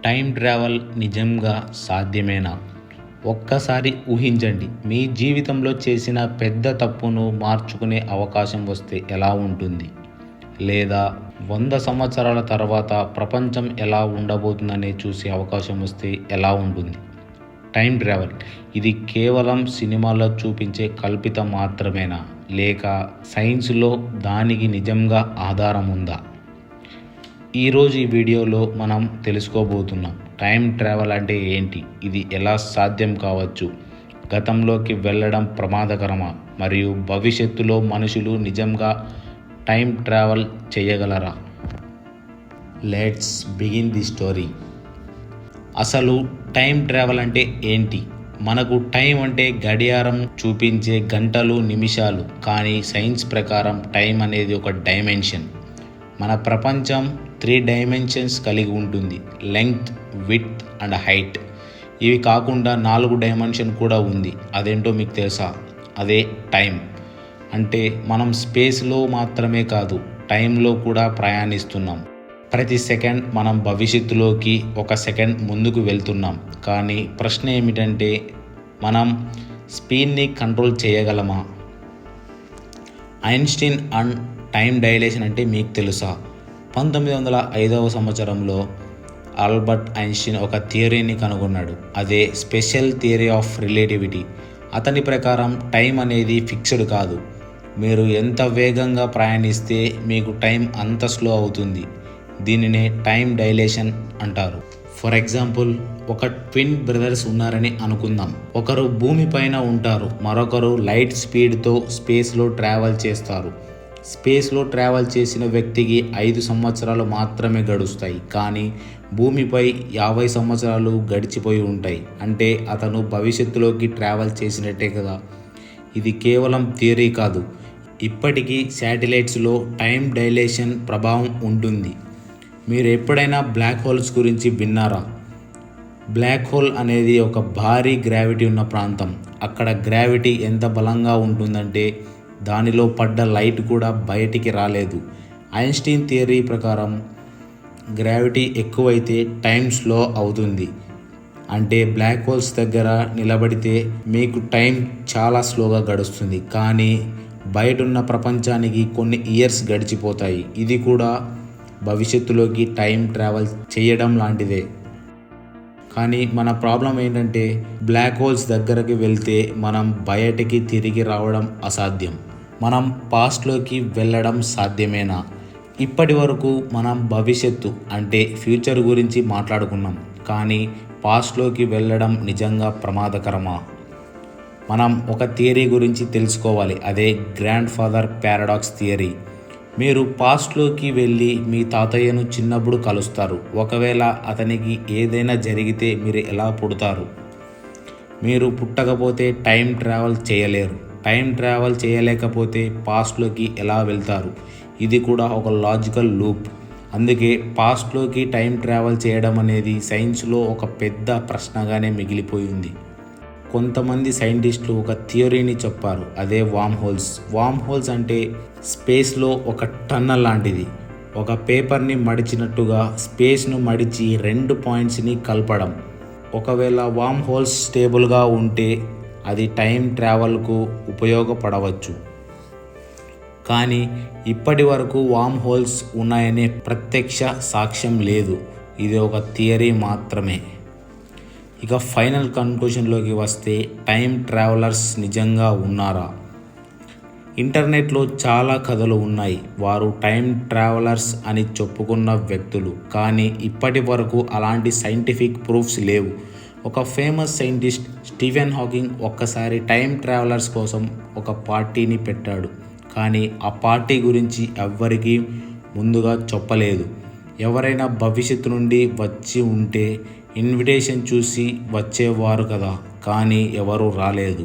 Time travel నిజంగా సాధ్యమేనా? ఒక్కసారి ఊహించండి. మీ జీవితంలో చేసిన పెద్ద తప్పును మార్చుకునే అవకాశం వస్తే ఎలా ఉంటుంది? లేదా 100 సంవత్సరాల తర్వాత ప్రపంచం ఎలా ఉండబోతుందనే చూసే అవకాశం వస్తే ఎలా ఉంటుంది? టైం ట్రావెల్ ఇది కేవలం సినిమాల్లో చూపించే కల్పితం మాత్రమేనా? లేక సైన్స్‌లో దానికి నిజంగా ఆధారం ఉందా? ఈరోజు ఈ వీడియోలో మనం తెలుసుకోబోతున్నాం. టైం ట్రావెల్ అంటే ఏంటి? ఇది ఎలా సాధ్యం కావచ్చు? గతంలోకి వెళ్ళడం ప్రమాదకరమా? మరియు భవిష్యత్తులో మనుషులు నిజంగా టైం ట్రావెల్ చేయగలరా? Let's begin the story. అసలు టైం ట్రావెల్ అంటే ఏంటి? మనకు టైం అంటే గడియారం చూపించే గంటలు, నిమిషాలు. కానీ సైన్స్ ప్రకారం టైం అనేది ఒక డైమెన్షన్. మన ప్రపంచం 3 డైమెన్షన్స్ కలిగి ఉంటుంది. Length, width and height. ఇవి కాకుండా 4 డైమెన్షన్ కూడా ఉంది. అదేంటో మీకు తెలుసా? అదే టైం. అంటే మనం స్పేస్లో మాత్రమే కాదు, టైంలో కూడా ప్రయాణిస్తున్నాం. ప్రతి సెకండ్ మనం భవిష్యత్తులోకి 1 సెకండ్ ముందుకు వెళ్తున్నాం. కానీ ప్రశ్న ఏమిటంటే, మనం స్పీడ్ని కంట్రోల్ చేయగలమా? ఐన్స్టీన్ అండ్ టైం డైలేషన్ అంటే మీకు తెలుసా? 1905వ సంవత్సరంలో ఆల్బర్ట్ ఐన్స్టీన్ ఒక థియరీని కనుగొన్నాడు. అదే స్పెషల్ థియరీ ఆఫ్ రిలేటివిటీ. అతని ప్రకారం టైం అనేది ఫిక్స్డ్ కాదు. మీరు ఎంత వేగంగా ప్రయాణిస్తే మీకు టైం అంత స్లో అవుతుంది. దీనినే టైం డైలేషన్ అంటారు. ఫర్ ఎగ్జాంపుల్, ఒక ట్విన్ బ్రదర్స్ ఉన్నారని అనుకుందాం. ఒకరు భూమి పైన ఉంటారు, మరొకరు లైట్ స్పీడ్తో స్పేస్లో ట్రావెల్ చేస్తారు. స్పేస్లో ట్రావెల్ చేసిన వ్యక్తికి 5 సంవత్సరాలు మాత్రమే గడుస్తాయి, కానీ భూమిపై 50 సంవత్సరాలు గడిచిపోయి ఉంటాయి. అంటే అతను భవిష్యత్తులోకి ట్రావెల్ చేసినట్టే కదా. ఇది కేవలం థియరీ కాదు, ఇప్పటికీ శాటిలైట్స్లో టైం డైలేషన్ ప్రభావం ఉంటుంది. మీరు ఎప్పుడైనా బ్లాక్ హోల్స్ గురించి విన్నారా? బ్లాక్ హోల్ అనేది ఒక భారీ గ్రావిటీ ఉన్న ప్రాంతం. అక్కడ గ్రావిటీ ఎంత బలంగా ఉంటుందంటే దానిలో పడ్డ లైట్ కూడా బయటికి రాలేదు. ఐన్స్టీన్ థియరీ ప్రకారం గ్రావిటీ ఎక్కువైతే టైం స్లో అవుతుంది. అంటే బ్లాక్ హోల్స్ దగ్గర నిలబడితే మీకు టైం చాలా స్లోగా గడుస్తుంది, కానీ బయటున్న ప్రపంచానికి కొన్ని ఇయర్స్ గడిచిపోతాయి. ఇది కూడా భవిష్యత్తులోకి టైం ట్రావెల్ చేయడం లాంటిదే. కానీ మన ప్రాబ్లం ఏంటంటే, బ్లాక్ హోల్స్ దగ్గరికి వెళ్తే మనం బయటికి తిరిగి రావడం అసాధ్యం. మనం పాస్ట్లోకి వెళ్ళడం సాధ్యమేనా? ఇప్పటి వరకు మనం భవిష్యత్తు అంటే ఫ్యూచర్ గురించి మాట్లాడుకున్నాం, కానీ పాస్ట్లోకి వెళ్ళడం నిజంగా ప్రమాదకరమా? మనం ఒక థియరీ గురించి తెలుసుకోవాలి. అదే గ్రాండ్ ఫాదర్ పారాడాక్స్ థియరీ. మీరు పాస్ట్లోకి వెళ్ళి మీ తాతయ్యను చిన్నప్పుడు కలుస్తారు. ఒకవేళ అతనికి ఏదైనా జరిగితే మీరు ఎలా పుడతారు? మీరు పుట్టకపోతే టైం ట్రావెల్ చేయలేరు. టైం ట్రావెల్ చేయలేకపోతే పాస్ట్లోకి ఎలా వెళ్తారు? ఇది కూడా ఒక లాజికల్ లూప్. అందుకే పాస్ట్లోకి టైం ట్రావెల్ చేయడం అనేది సైన్స్లో ఒక పెద్ద ప్రశ్నగానే మిగిలిపోయింది. కొంతమంది సైంటిస్టులు ఒక థియరీని చెప్పారు. అదే వామ్ హోల్స్. వామ్ హోల్స్ అంటే స్పేస్లో ఒక టన్నల్ లాంటిది. ఒక పేపర్ని మడిచినట్టుగా స్పేస్ను మడిచి 2 పాయింట్స్ని కలపడం. ఒకవేళ వామ్ హోల్స్ స్టేబుల్గా ఉంటే అది టైం ట్రావెల్కు ఉపయోగపడవచ్చు. కానీ ఇప్పటి వరకు వామ్ హోల్స్ ఉన్నాయనే ప్రత్యక్ష సాక్ష్యం లేదు. ఇది ఒక థియరీ మాత్రమే. ఇక ఫైనల్ కన్క్లూషన్లోకి వస్తే, టైం ట్రావెలర్స్ నిజంగా ఉన్నారా? ఇంటర్నెట్లో చాలా కథలు ఉన్నాయి. వారు టైం ట్రావెలర్స్ అని చెప్పుకున్న వ్యక్తులు. కానీ ఇప్పటి వరకు అలాంటి సైంటిఫిక్ ప్రూఫ్స్ లేవు. ఒక ఫేమస్ సైంటిస్ట్ స్టీఫెన్ హాకింగ్ ఒక్కసారి టైం ట్రావెలర్స్ కోసం ఒక పార్టీని పెట్టాడు. కానీ ఆ పార్టీ గురించి ఎవ్వరికీ ముందుగా చెప్పలేదు. ఎవరైనా భవిష్యత్తు నుండి వచ్చి ఉంటే ఇన్విటేషన్ చూసి వచ్చేవారు కదా, కానీ ఎవరూ రాలేదు.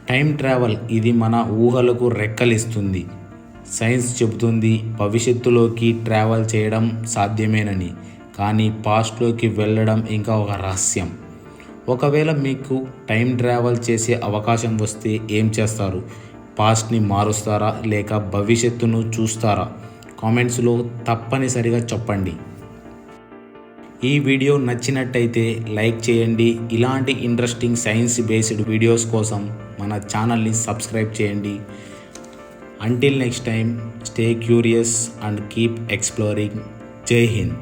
టైం ట్రావెల్ ఇది మన ఊహలకు రెక్కలిస్తుంది. సైన్స్ చెబుతుంది భవిష్యత్తులోకి ట్రావెల్ చేయడం సాధ్యమేనని, కానీ పాస్ట్లోకి వెళ్ళడం ఇంకా ఒక రహస్యం. ఒకవేళ మీకు టైం ట్రావెల్ చేసే అవకాశం వస్తే ఏం చేస్తారు? పాస్ట్ని మారుస్తారా, లేక భవిష్యత్తును చూస్తారా? కామెంట్స్లో తప్పనిసరిగా చెప్పండి. ఈ వీడియో నచ్చినట్టయితే లైక్ చేయండి. ఇలాంటి ఇంట్రెస్టింగ్ సైన్స్ బేస్డ్ వీడియోస్ కోసం మన ఛానల్ని సబ్స్క్రైబ్ చేయండి. Until next time, stay curious and keep exploring. జై హింద్.